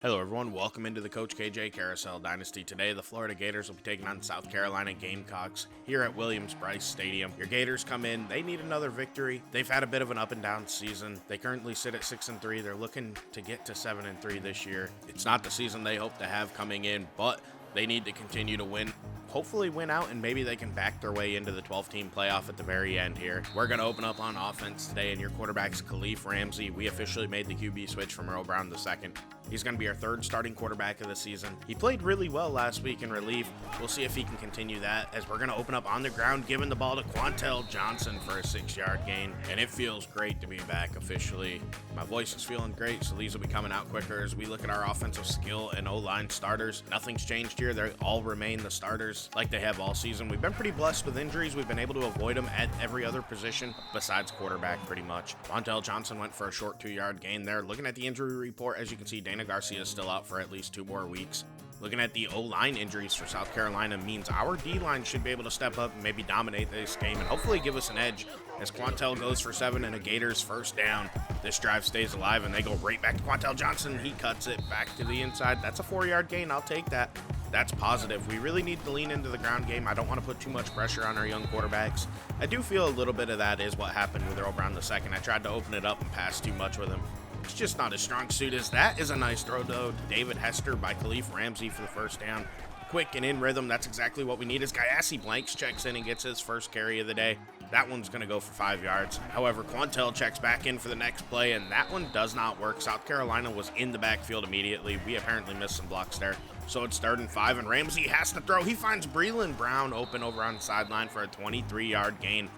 Hello everyone, welcome into the Coach KJ Carousel Dynasty. Today, the Florida Gators will be taking on South Carolina Gamecocks here at Williams-Brice Stadium. Your Gators come in, they need another victory. They've had a bit of an up and down season. They currently sit at 6-3. They're looking to get to 7-3 this year. It's not the season they hope to have coming in, but they need to continue to win. Hopefully win out, and maybe they can back their way into the 12-team playoff at the very end here. We're going to open up on offense today, and your quarterback's Khalif Ramsey. We officially made the QB switch from Earl Brown II. He's going to be our third starting quarterback of the season. He played really well last week in relief. We'll see if he can continue that, as we're going to open up on the ground, giving the ball to Quantel Johnson for a 6-yard gain. And it feels great to be back officially. My voice is feeling great, so these will be coming out quicker as we look at our offensive skill and O-line starters. Nothing's changed here. They all remain the starters like they have all season. We've been pretty blessed with injuries. We've been able to avoid them at every other position besides quarterback pretty much. Quantel Johnson went for a short 2-yard gain there. Looking at the injury report, as you can see, Dana Garcia is still out for at least 2 more weeks. Looking at the O-line injuries for South Carolina means our D-line should be able to step up and maybe dominate this game and hopefully give us an edge as Quantel goes for 7 and a Gators first down. This drive stays alive and they go right back to Quantel Johnson. He cuts it back to the inside. That's a 4-yard gain. I'll take that. That's positive. We really need to lean into the ground game. I don't want to put too much pressure on our young quarterbacks. I do feel a little bit of that is what happened with Earl Brown II. I tried to open it up and pass too much with him. It's just not his strong suit. That is a nice throw, though, to David Hester by Khalif Ramsey for the first down. Quick and in rhythm, that's exactly what we need. As Gyasi Blanks checks in and gets his first carry of the day. That one's going to go for 5 yards. However, Quantel checks back in for the next play, and that one does not work. South Carolina was in the backfield immediately. We apparently missed some blocks there. So it's 3rd and 5, and Ramsey has to throw. He finds Breland Brown open over on the sideline for a 23-yard gain.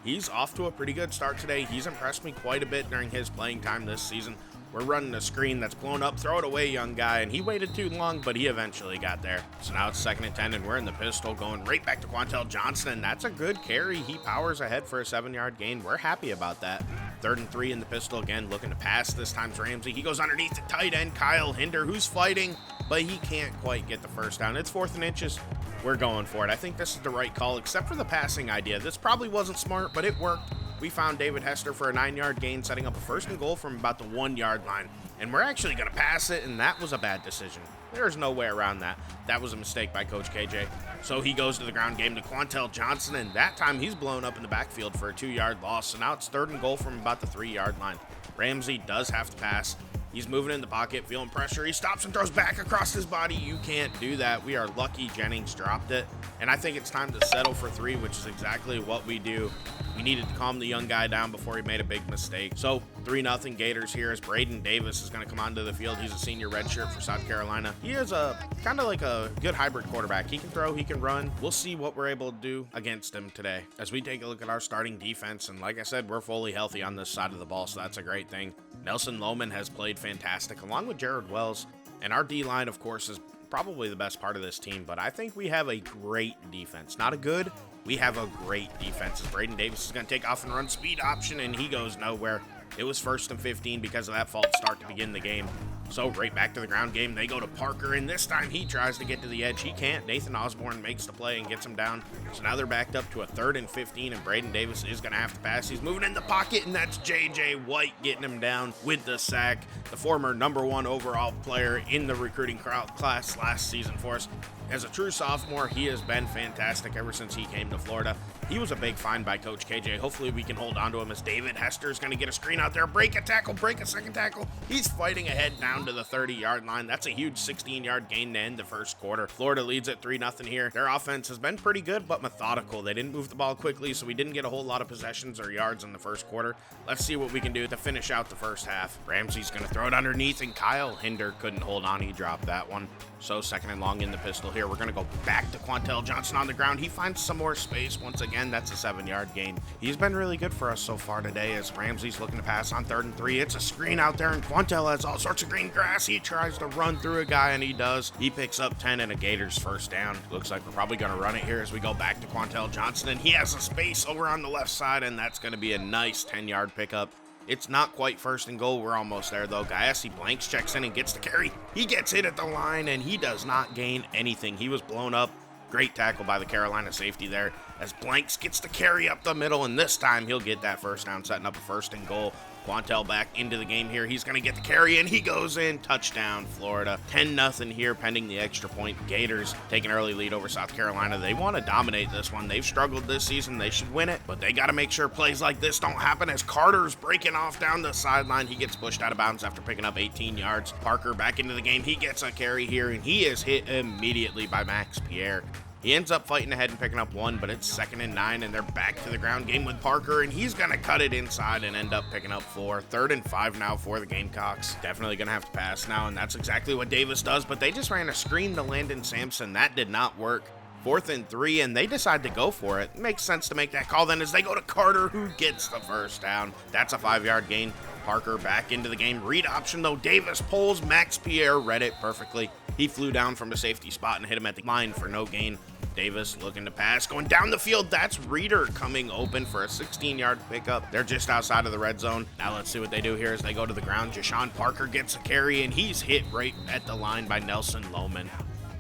He's off to a pretty good start today. He's impressed me quite a bit during his playing time this season. We're running a screen that's blown up. Throw it away, young guy. And he waited too long, but he eventually got there. So now it's 2nd and 10, and we're in the pistol going right back to Quantel Johnson. And that's a good carry. He powers ahead for a 7-yard gain. We're happy about that. 3rd and 3 in the pistol again, looking to pass. This time's Ramsey. He goes underneath the tight end, Kyle Hinder, who's fighting, but he can't quite get the first down. It's 4th and inches. We're going for it. I think this is the right call, except for the passing idea. This probably wasn't smart, but it worked. We found David Hester for a 9-yard gain, setting up a 1st and goal from about the 1-yard line. And we're actually going to pass it, and that was a bad decision. There's no way around that. That was a mistake by Coach KJ. So he goes to the ground game to Quantel Johnson, and that time he's blown up in the backfield for a 2-yard loss. So now it's 3rd and goal from about the 3-yard line. Ramsey does have to pass. He's moving in the pocket, feeling pressure. He stops and throws back across his body. You can't do that. We are lucky Jennings dropped it. And I think it's time to settle for 3, which is exactly what we do. We needed to calm the young guy down before he made a big mistake. So 3-0 Gators here as Braden Davis is going to come onto the field. He's a senior redshirt for South Carolina. He is a kind of like a good hybrid quarterback. He can throw, he can run. We'll see what we're able to do against him today as we take a look at our starting defense. And like I said, we're fully healthy on this side of the ball, so that's a great thing. Nelson Lohman has played fantastic along with Jared Wells. And our D-line, of course, is probably the best part of this team, but I think we have a great defense. Not a good, we have a great defense. As Braden Davis is going to take off and run speed option, and he goes nowhere. It was 1st and 15 because of that false start to begin the game. So right back to the ground game, they go to Parker, and this time he tries to get to the edge. He can't. Nathan Osborne makes the play and gets him down. So now they're backed up to a 3rd and 15, and Braden Davis is going to have to pass. He's moving in the pocket, and that's J.J. White getting him down with the sack. The former #1 overall player in the recruiting class last season for us. As a true sophomore, he has been fantastic ever since he came to Florida. He was a big find by Coach KJ. Hopefully we can hold on to him as David Hester is going to get a screen out there, break a tackle, break a second tackle. He's fighting ahead down to the 30-yard line. That's a huge 16-yard gain to end the first quarter. Florida leads at 3-0 here. Their offense has been pretty good, but methodical. They didn't move the ball quickly, so we didn't get a whole lot of possessions or yards in the first quarter. Let's see what we can do to finish out the first half. Ramsey's going to throw it underneath, and Kyle Hinder couldn't hold on. He dropped that one. So 2nd and long in the pistol here. We're going to go back to Quantel Johnson on the ground. He finds some more space. Once again, that's a 7-yard gain. He's been really good for us so far today as Ramsey's looking to pass on 3rd and 3. It's a screen out there, and Quantel has all sorts of green grass. He tries to run through a guy, and he does. He picks up 10 and a Gators first down. Looks like we're probably going to run it here as we go back to Quantel Johnson, and he has a space over on the left side, and that's going to be a nice 10-yard pickup. It's not quite 1st and goal. We're almost there, though. Gyasi Blanks checks in and gets the carry. He gets hit at the line, and he does not gain anything. He was blown up. Great tackle by the Carolina safety there as Blanks gets the carry up the middle, and this time he'll get that first down, setting up a 1st and goal Quantel back into the game here. He's going to get the carry, and he goes in. Touchdown, Florida. 10-0 here, pending the extra point. Gators take an early lead over South Carolina. They want to dominate this one. They've struggled this season. They should win it, but they got to make sure plays like this don't happen as Carter's breaking off down the sideline. He gets pushed out of bounds after picking up 18 yards. Parker back into the game. He gets a carry here, and he is hit immediately by Max Pierre. He ends up fighting ahead and picking up 1, but it's 2nd and 9, and they're back to the ground game with Parker, and he's going to cut it inside and end up picking up 4. 3rd and 5 now for the Gamecocks. Definitely going to have to pass now, and that's exactly what Davis does, but they just ran a screen to Landon Sampson. That did not work. 4th and 3, and they decide to go for it. It makes sense to make that call then as they go to Carter, who gets the first down. That's a 5-yard gain. Parker back into the game. Read option, though. Davis pulls. Max Pierre read it perfectly. He flew down from a safety spot and hit him at the line for no gain. Davis looking to pass, going down the field. That's Reeder coming open for a 16-yard pickup. They're just outside of the red zone. Now let's see what they do here as they go to the ground. Jashawn Parker gets a carry, and he's hit right at the line by Nelson Lohman.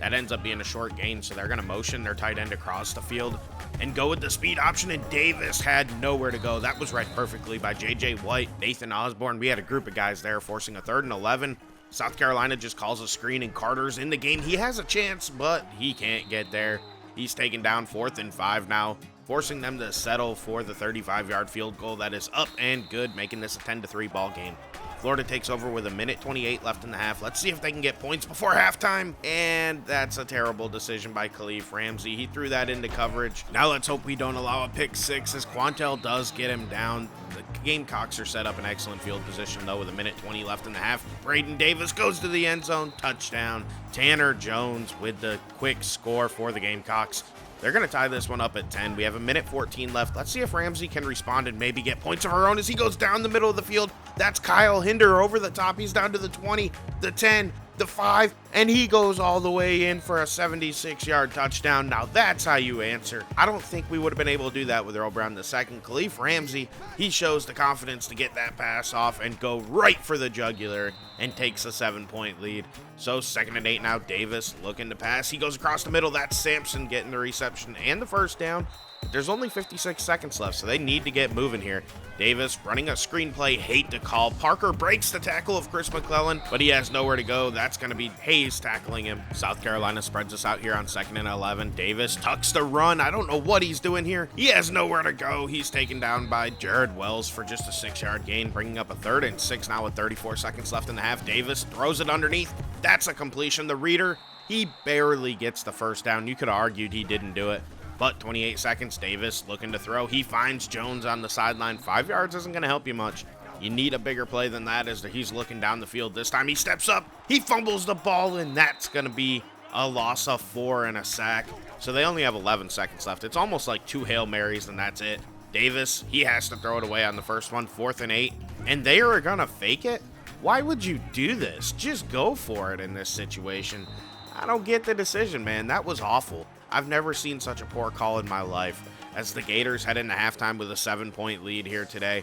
That ends up being a short gain, so they're going to motion their tight end across the field and go with the speed option, and Davis had nowhere to go. That was read perfectly by J.J. White, Nathan Osborne. We had a group of guys there forcing a 3rd and 11. South Carolina just calls a screen, and Carter's in the game. He has a chance, but he can't get there. He's taken down 4th and 5 now, forcing them to settle for the 35-yard field goal that is up and good, making this a 10-3 ball game. Florida takes over with 1:28 left in the half. Let's see if they can get points before halftime. And that's a terrible decision by Khalif Ramsey. He threw that into coverage. Now let's hope we don't allow a pick 6 as Quantel does get him down. The Gamecocks are set up in excellent field position, though, with 1:20 left in the half. Braden Davis goes to the end zone. Touchdown. Tanner Jones with the quick score for the Gamecocks. They're going to tie this one up at 10. We have 1:14 left. Let's see if Ramsey can respond and maybe get points of her own as he goes down the middle of the field. That's Kyle Hinder over the top. He's down to the 20, the 10, the 5, and he goes all the way in for a 76-yard touchdown. Now that's how you answer. I don't think we would have been able to do that with Earl Brown II. Khalif Ramsey, he shows the confidence to get that pass off and go right for the jugular and takes a 7-point lead. So 2nd and 8 now. Davis looking to pass. He goes across the middle. That's Sampson getting the reception and the first down. There's only 56 seconds left, so they need to get moving here. Davis running a screenplay, hate to call. Parker breaks the tackle of Chris McClellan, but he has nowhere to go. That's going to be Hayes tackling him. South Carolina spreads us out here on 2nd and 11. Davis tucks the run. I don't know what he's doing here. He has nowhere to go. He's taken down by Jared Wells for just a 6-yard gain, bringing up a 3rd and 6 now with 34 seconds left in the half. Davis throws it underneath. That's a completion. The Reeder, he barely gets the first down. You could have argued he didn't do it. But 28 seconds, Davis looking to throw. He finds Jones on the sideline. 5 yards isn't going to help you much. You need a bigger play than that as he's looking down the field. This time he steps up. He fumbles the ball, and that's going to be a loss of 4 and a sack. So they only have 11 seconds left. It's almost like 2 Hail Marys, and that's it. Davis, he has to throw it away on the first one, 4th and 8. And they are going to fake it? Why would you do this? Just go for it in this situation. I don't get the decision, man. That was awful. I've never seen such a poor call in my life as the Gators head into halftime with a 7-point lead here today.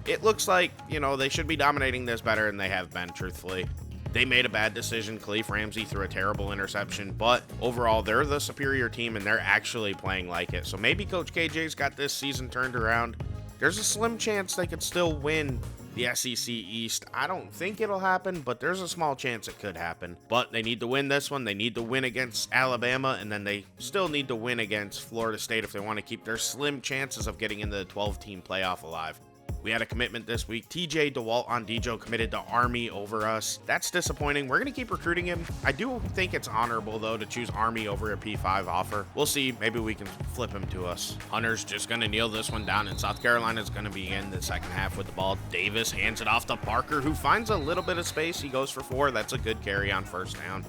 It looks like, they should be dominating this better than they have been, truthfully. They made a bad decision. Khalif Ramsey threw a terrible interception, but overall, they're the superior team and they're actually playing like it. So maybe Coach KJ's got this season turned around. There's a slim chance they could still win the SEC East. I don't think it'll happen, but there's a small chance it could happen. But they need to win this one. They need to win against Alabama, and then they still need to win against Florida State if they want to keep their slim chances of getting into the 12-team playoff alive. We had a commitment this week. TJ DeWalt on Dijo committed to Army over us. That's disappointing. We're going to keep recruiting him. I do think it's honorable, though, to choose Army over a P5 offer. We'll see. Maybe we can flip him to us. Hunter's just going to kneel this one down, and South Carolina's going to be in the second half with the ball. Davis hands it off to Parker, who finds a little bit of space. He goes for 4. That's a good carry on first down.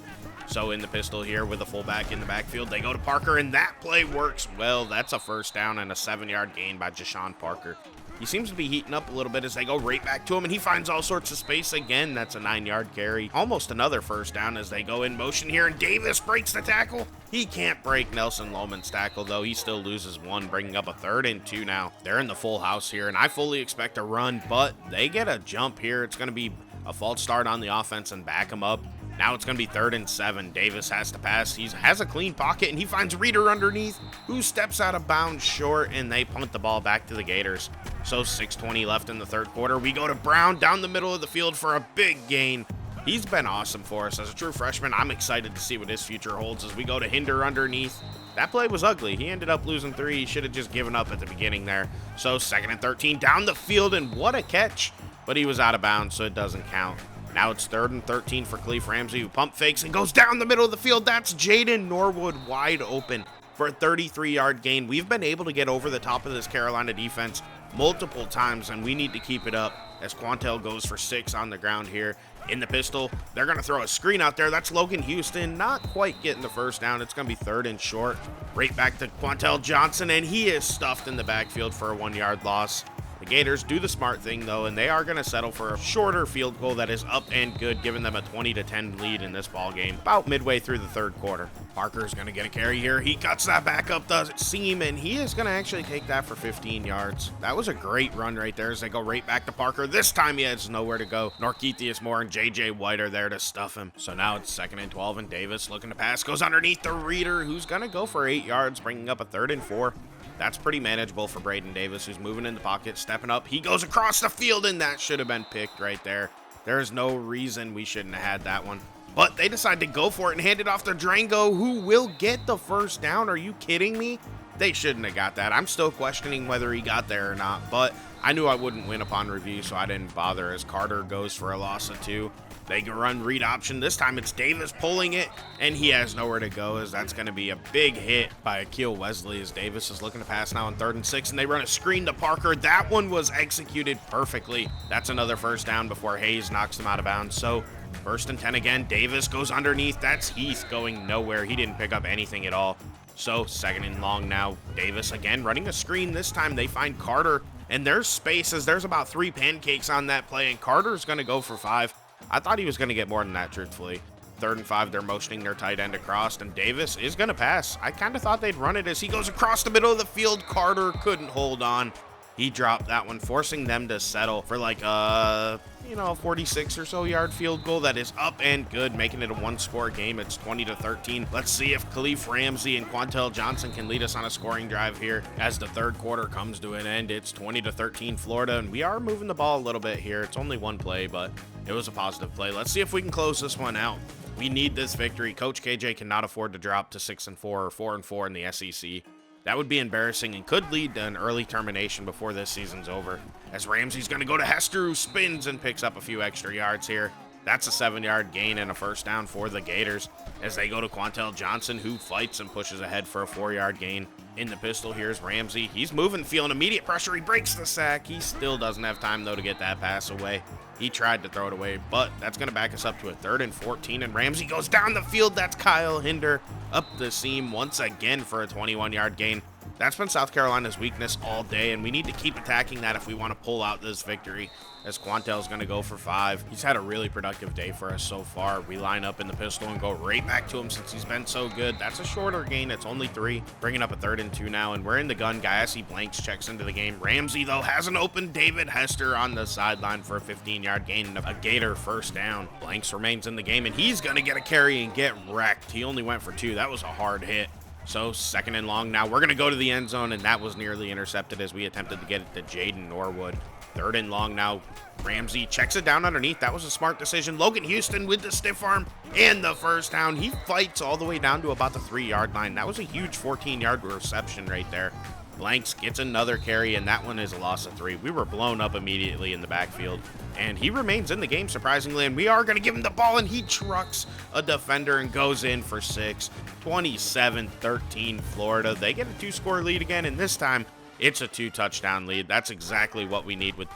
So in the pistol here with a fullback in the backfield, they go to Parker, and that play works well. That's a first down and a 7-yard gain by Jashawn Parker. He seems to be heating up a little bit as they go right back to him, and he finds all sorts of space again. That's a 9-yard carry. Almost another first down as they go in motion here, and Davis breaks the tackle. He can't break Nelson Lohman's tackle, though. He still loses 1, bringing up a 3rd and 2 now. They're in the full house here, and I fully expect a run, but they get a jump here. It's going to be a false start on the offense and back them up. Now it's going to be 3rd and 7. Davis has to pass. He has a clean pocket, and he finds Reeder underneath, who steps out of bounds short, and they punt the ball back to the Gators. So 6:20 left in the 3rd quarter. We go to Brown down the middle of the field for a big gain. He's been awesome for us as a true freshman. I'm excited to see what his future holds as we go to Hinder underneath. That play was ugly. He ended up losing 3. He should have just given up at the beginning there. So 2nd and 13 down the field, and what a catch. But he was out of bounds, so it doesn't count. Now it's 3rd and 13 for Khalif Ramsey, who pump fakes and goes down the middle of the field. That's Jaden Norwood wide open for a 33-yard gain. We've been able to get over the top of this Carolina defense multiple times, and we need to keep it up as Quantel goes for 6 on the ground here. In the pistol, they're going to throw a screen out there. That's Logan Houston, not quite getting the first down. It's going to be 3rd and short. Right back to Quantel Johnson, and he is stuffed in the backfield for a 1-yard loss. The Gators do the smart thing, though, and they are going to settle for a shorter field goal that is up and good, giving them a 20-10 lead in this ball game about midway through the 3rd quarter. Parker's going to get a carry here. He cuts that back up the seam, and he is going to actually take that for 15 yards. That was a great run right there as they go right back to Parker. This time he has nowhere to go. Norkeithius Moore and J.J. White are there to stuff him. So now it's 2nd and 12, and Davis looking to pass. Goes underneath the Reeder, who's going to go for 8 yards, bringing up a 3rd and 4. That's pretty manageable for Braden Davis, who's moving in the pocket, stepping up. He goes across the field, and that should have been picked right there. There's no reason we shouldn't have had that one. But they decide to go for it and hand it off to Drango, who will get the first down. Are you kidding me? They shouldn't have got that. I'm still questioning whether he got there or not, but I knew I wouldn't win upon review, so I didn't bother as Carter goes for a loss of 2. They can run read option. This time it's Davis pulling it, and he has nowhere to go as that's going to be a big hit by Akil Wesley as Davis is looking to pass now on 3rd and 6, and they run a screen to Parker. That one was executed perfectly. That's another first down before Hayes knocks them out of bounds. So 1st and 10 again. Davis goes underneath. That's Heath going nowhere. He didn't pick up anything at all. So 2nd and long now. Davis again running a screen. This time they find Carter, and there's space as there's about 3 pancakes on that play, and Carter's going to go for 5. I thought he was going to get more than that, truthfully. 3rd and 5, they're motioning their tight end across, and Davis is going to pass. I kind of thought they'd run it as he goes across the middle of the field. Carter couldn't hold on. He dropped that one, forcing them to settle for like a 46 or so yard field goal that is up and good, making it a 1-score game. It's 20-13. Let's see if Khalif Ramsey and Quantel Johnson can lead us on a scoring drive here as the 3rd quarter comes to an end. It's 20-13 Florida, and we are moving the ball a little bit here. It's only 1 play, but it was a positive play. Let's see if we can close this one out. We need this victory. Coach KJ cannot afford to drop to 6-4 or 4-4 in the SEC. That would be embarrassing and could lead to an early termination before this season's over. As Ramsey's going to go to Hester, who spins and picks up a few extra yards here. That's a 7-yard gain and a first down for the Gators as they go to Quantel Johnson, who fights and pushes ahead for a 4-yard gain. In the pistol, here's Ramsey. He's moving, feeling immediate pressure. He breaks the sack. He still doesn't have time, though, to get that pass away. He tried to throw it away, but that's going to back us up to a 3rd and 14, and Ramsey goes down the field. That's Kyle Hinder up the seam once again for a 21-yard gain. That's been South Carolina's weakness all day, and we need to keep attacking that if we want to pull out this victory, as Quantel's going to go for 5. He's had a really productive day for us so far. We line up in the pistol and go right back to him since he's been so good. That's a shorter gain. It's only 3, bringing up a 3rd and 2 now, and we're in the gun. Guyassi Blanks checks into the game. Ramsey, though, has an open David Hester on the sideline for a 15-yard gain and a Gator first down. Blanks remains in the game, and he's going to get a carry and get wrecked. He only went for 2. That was a hard hit. So 2nd and long now. We're going to go to the end zone, and that was nearly intercepted as we attempted to get it to Jaden Norwood. 3rd and long now. Ramsey checks it down underneath. That was a smart decision. Logan Houston with the stiff arm and the first down. He fights all the way down to about the 3-yard line. That was a huge 14-yard reception right there. Blanks gets another carry, and that one is a loss of 3. We were blown up immediately in the backfield, and he remains in the game, surprisingly, and we are going to give him the ball, and he trucks a defender and goes in for 6. 27-13 Florida. They get a 2-score lead again, and this time it's a 2-touchdown lead. That's exactly what we need with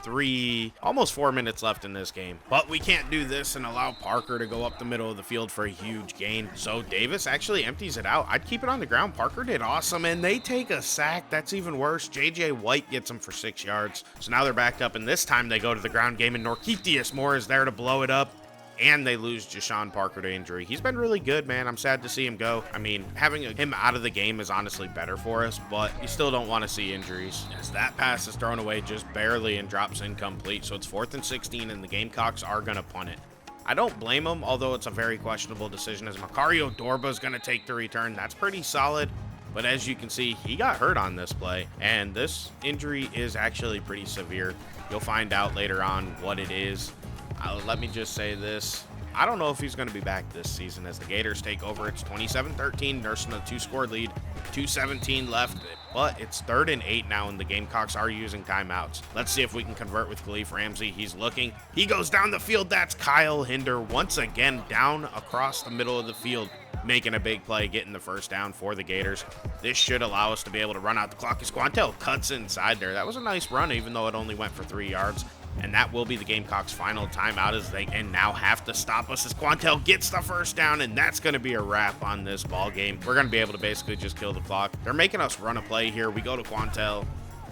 almost 4 minutes left in this game. But we can't do this and allow Parker to go up the middle of the field for a huge gain. So Davis actually empties it out. I'd keep it on the ground. Parker did awesome, and they take a sack. That's even worse. J.J. White gets him for 6 yards. So now they're backed up, and this time they go to the ground game, and Norkeithius Moore is there to blow it up. And they lose Jashawn Parker to injury. He's been really good, man. I'm sad to see him go. I mean, having him out of the game is honestly better for us, but you still don't want to see injuries. As that pass is thrown away just barely and drops incomplete. So it's 4th and 16, and the Gamecocks are going to punt it. I don't blame him, although it's a very questionable decision as Macario Dorba is going to take the return. That's pretty solid. But as you can see, he got hurt on this play, and this injury is actually pretty severe. You'll find out later on what it is. Let me just say this. I don't know if he's going to be back this season as the Gators take over. It's 27-13, nursing a 2-score lead, 2:17 left, but it's 3rd and 8 now, and the Gamecocks are using timeouts. Let's see if we can convert with Khalif Ramsey. He's looking. He goes down the field. That's Kyle Hinder once again down across the middle of the field, making a big play, getting the first down for the Gators. This should allow us to be able to run out the clock as Quantel cuts inside there. That was a nice run, even though it only went for 3 yards. And that will be the Gamecocks' final timeout as they now have to stop us as Quantel gets the first down, and that's going to be a wrap on this ball game. We're going to be able to basically just kill the clock. They're making us run a play here. We go to Quantel.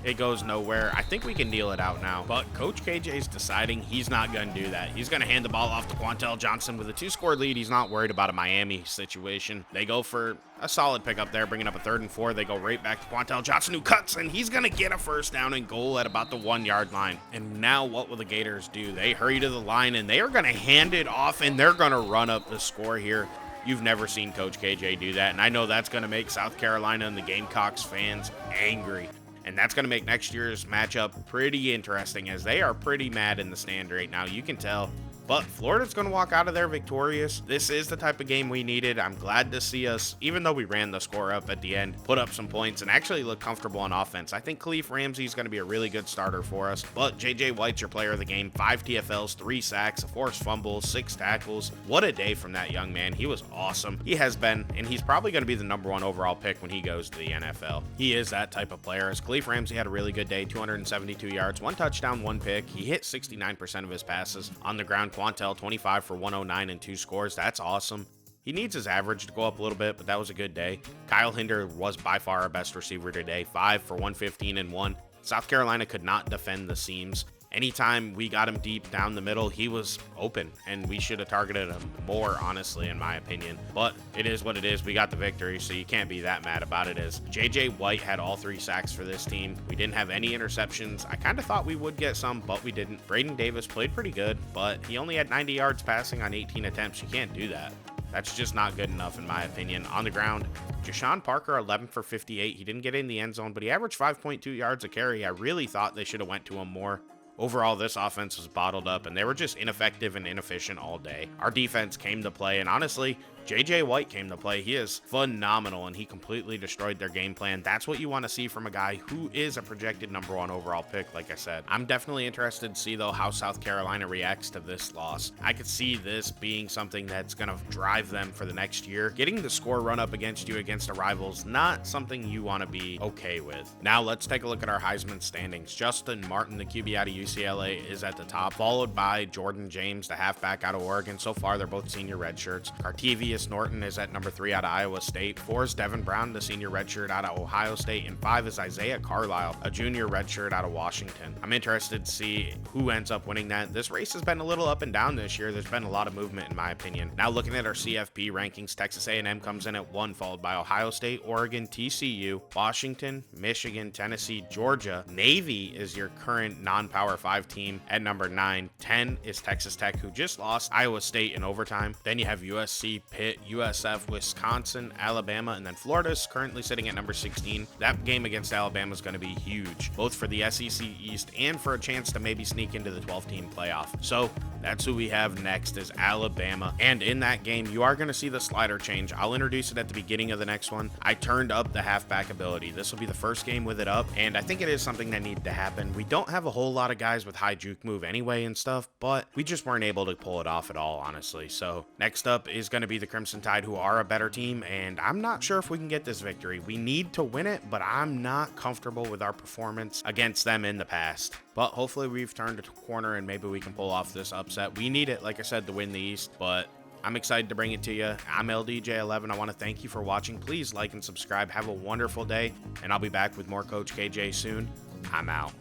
It goes nowhere. I think we can kneel it out now, but Coach KJ's deciding he's not going to do that. He's going to hand the ball off to Quantel Johnson with a 2-score lead. He's not worried about a Miami situation. They go for a solid pickup there, bringing up a 3rd and 4. They go right back to Quantel Johnson, who cuts, and he's going to get a first down and goal at about the 1-yard line. And now what will the Gators do? They hurry to the line, and they are going to hand it off, and they're going to run up the score here. You've never seen Coach KJ do that, and I know that's going to make South Carolina and the Gamecocks fans angry. And that's going to make next year's matchup pretty interesting as they are pretty mad in the stand right now. You can tell. But Florida's going to walk out of there victorious. This is the type of game we needed. I'm glad to see us, even though we ran the score up at the end, put up some points and actually look comfortable on offense. I think Khalif Ramsey is going to be a really good starter for us. But JJ White's your player of the game. 5 TFLs, 3 sacks, a forced fumble, 6 tackles. What a day from that young man. He was awesome. He has been, and he's probably going to be the #1 overall pick when he goes to the NFL. He is that type of player. As Khalif Ramsey had a really good day, 272 yards, 1 touchdown, 1 pick. He hit 69% of his passes on the ground. Quantel, 25 for 109 and 2 scores. That's awesome. He needs his average to go up a little bit, but that was a good day. Kyle Hinder was by far our best receiver today, 5 for 115 and 1. South Carolina could not defend the seams. Anytime we got him deep down the middle, he was open, and we should have targeted him more, honestly, in my opinion. But it is what it is. We got the victory, so you can't be that mad about it. As JJ White had all 3 sacks for this team. We didn't have any interceptions. I kind of thought we would get some, but we didn't. Braden Davis played pretty good, but he only had 90 yards passing on 18 attempts. You can't do that. That's just not good enough, in my opinion. On the ground, Jashawn Parker, 11 for 58. He didn't get in the end zone, but he averaged 5.2 yards a carry. I really thought they should have went to him more. Overall, this offense was bottled up, and they were just ineffective and inefficient all day. Our defense came to play, and honestly, JJ White came to play. He is phenomenal, and he completely destroyed their game plan. That's what you want to see from a guy who is a projected #1 overall pick, like I said. I'm definitely interested to see, though, how South Carolina reacts to this loss. I could see this being something that's going to drive them for the next year. Getting the score run up against you against a rival's not something you want to be okay with. Now, let's take a look at our Heisman standings. Justin Martin, the QB out of UCLA, is at the top, followed by Jordan James, the halfback out of Oregon. So far, they're both senior redshirts. Cartevious Norton is at number 3 out of Iowa State. 4 is Devin Brown, the senior redshirt out of Ohio State. And 5 is Isaiah Carlisle, a junior redshirt out of Washington. I'm interested to see who ends up winning that. This race has been a little up and down this year. There's been a lot of movement, in my opinion. Now looking at our CFP rankings, Texas A&M comes in at 1, followed by Ohio State, Oregon, TCU, Washington, Michigan, Tennessee, Georgia. Navy is your current non-Power 5 team at number 9. 10 is Texas Tech, who just lost Iowa State in overtime. Then you have USC, Pitt, USF, Wisconsin, Alabama, and then Florida is currently sitting at number 16. That game against Alabama is going to be huge, both for the SEC East and for a chance to maybe sneak into the 12-team playoff. So that's who we have next is Alabama. And in that game, you are going to see the slider change. I'll introduce it at the beginning of the next one. I turned up the halfback ability. This will be the first game with it up, and I think it is something that needed to happen. We don't have a whole lot of guys with high juke move anyway and stuff, but we just weren't able to pull it off at all, honestly. So next up is going to be the Crimson Tide, who are a better team, and I'm not sure if we can get this victory. We need to win it, but I'm not comfortable with our performance against them in the past. But hopefully we've turned a corner and maybe we can pull off this upset. We need it, like I said, to win the East, but I'm excited to bring it to you. I'm LDJ11. I want to thank you for watching. Please like and subscribe. Have a wonderful day, and I'll be back with more Coach KJ soon. I'm out.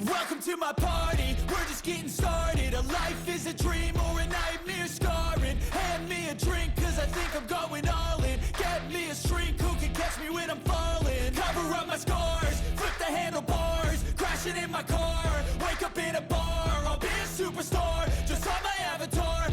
Welcome to my party, we're just getting started. A life is a dream or a nightmare scarring. Hand me a drink, cause I think I'm going all in. Get